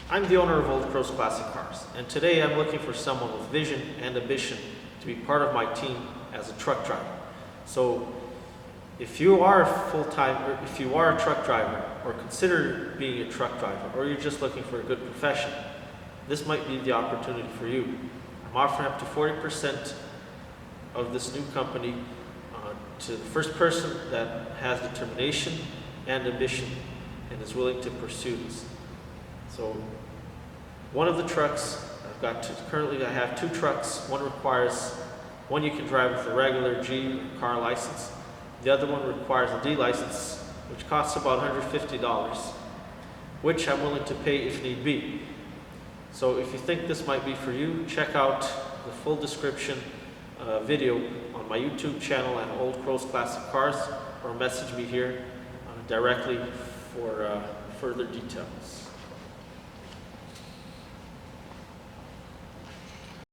I'm the owner of Old Crow's Classic Cars, and today I'm looking for someone with vision and ambition to be part of my team as a truck driver. So if you are full-time, or if you are a truck driver, or consider being a truck driver, or you're just looking for a good profession, this might be the opportunity for you. I'm offering up to 40% of this new company to the first person that has determination and ambition and is willing to pursue this. So one of the trucks, currently I have two trucks. One you can drive with a regular G car license. The other one requires a D license, which costs about $150, which I'm willing to pay if need be. So if you think this might be for you, check out the full description video on my YouTube channel at Old Crow's Classic Cars, or message me here directly for further details.